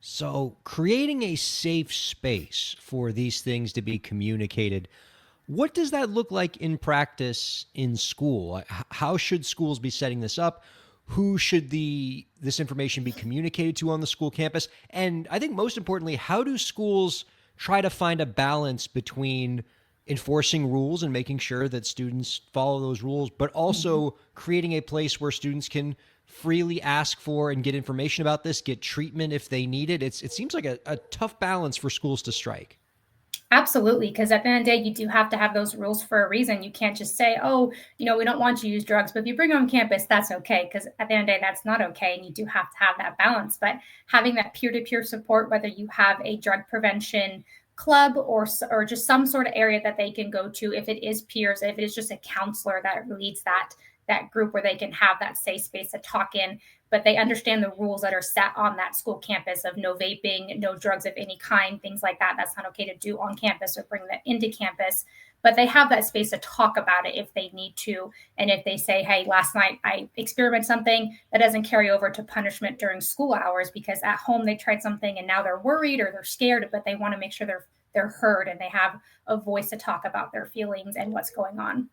So, creating a safe space for these things to be communicated, what does that look like in practice in school? How should schools be setting this up? Who should this information be communicated to on the school campus? And I think most importantly, how do schools try to find a balance between enforcing rules and making sure that students follow those rules, but also creating a place where students can freely ask for and get information about this, get treatment if they need it? It seems like a tough balance for schools to strike. Absolutely, because at the end of the day, you do have to have those rules for a reason. You can't just say, "Oh, we don't want you to use drugs, but if you bring them on campus, that's okay." Because at the end of the day, that's not okay, and you do have to have that balance. But having that peer-to-peer support, whether you have a drug prevention club or just some sort of area that they can go to, if it is peers, if it is just a counselor that leads that group where they can have that safe space to talk in, but they understand the rules that are set on that school campus of no vaping, no drugs of any kind, things like that. That's not okay to do on campus or bring that into campus. But they have that space to talk about it if they need to. And if they say, hey, last night I experimented something, that doesn't carry over to punishment during school hours, because at home they tried something and now they're worried or they're scared, but they want to make sure they're heard and they have a voice to talk about their feelings and what's going on.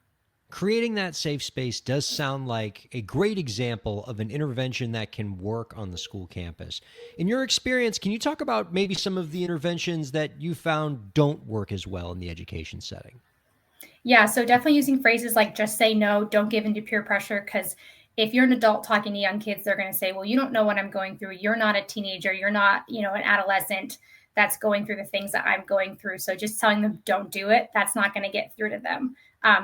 Creating that safe space does sound like a great example of an intervention that can work on the school campus. In your experience, can you talk about maybe some of the interventions that you found don't work as well in the education setting? Yeah, so definitely using phrases like just say no, don't give into peer pressure. Because if you're an adult talking to young kids, they're going to say, well, you don't know what I'm going through. You're not a teenager. You're not, an adolescent that's going through the things that I'm going through. So just telling them don't do it, that's not going to get through to them.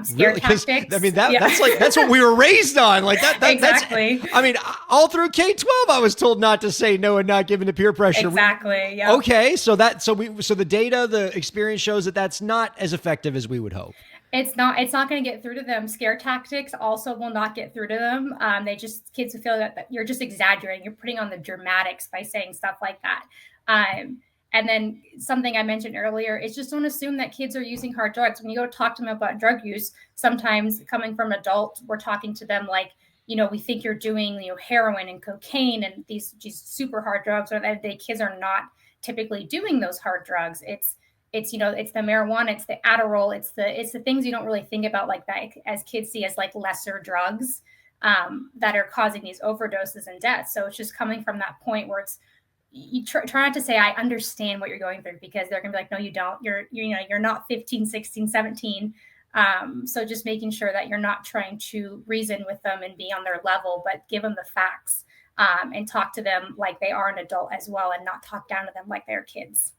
Scare Really? Because I tactics. mean Yeah, that's what we were raised on. Like that's exactly. I mean, all through K-12 I was told not to say no and not give in to peer pressure. Exactly. Yep. Okay, so the data, the experience shows that that's not as effective as we would hope. It's not going to get through to them. Scare tactics also will not get through to them. Kids will feel that you're just exaggerating. You're putting on the dramatics by saying stuff like that. And then something I mentioned earlier is just don't assume that kids are using hard drugs. When you go talk to them about drug use, sometimes coming from adults, we're talking to them like, we think you're doing, heroin and cocaine and these super hard drugs, or that the kids are not typically doing those hard drugs. It's the marijuana, it's the Adderall, it's the things you don't really think about like that as kids see as like lesser drugs that are causing these overdoses and deaths. So it's just coming from that point where you try not to say I understand what you're going through, because they're gonna be like, no, you don't. You're not 15, 16, 17. So just making sure that you're not trying to reason with them and be on their level, but give them the facts, and talk to them like they are an adult as well, and not talk down to them like they're kids.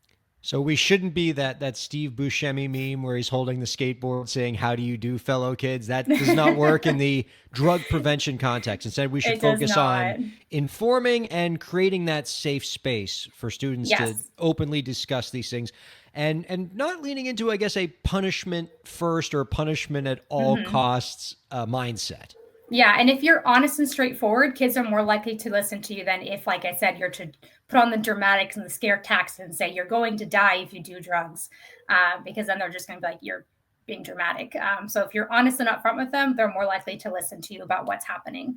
So we shouldn't be that Steve Buscemi meme where he's holding the skateboard saying, "How do you do, fellow kids?" That does not work in the drug prevention context. Instead, we should It does focus on not. informing and creating that safe space for students to Yes. openly discuss these things, and not leaning into, I guess, a punishment first or punishment at all Mm-hmm. costs mindset. Yeah, and if you're honest and straightforward, kids are more likely to listen to you than if, like I said, you're to put on the dramatics and the scare tactics and say you're going to die if you do drugs, because then they're just going to be like, you're being dramatic. So if you're honest and upfront with them, they're more likely to listen to you about what's happening.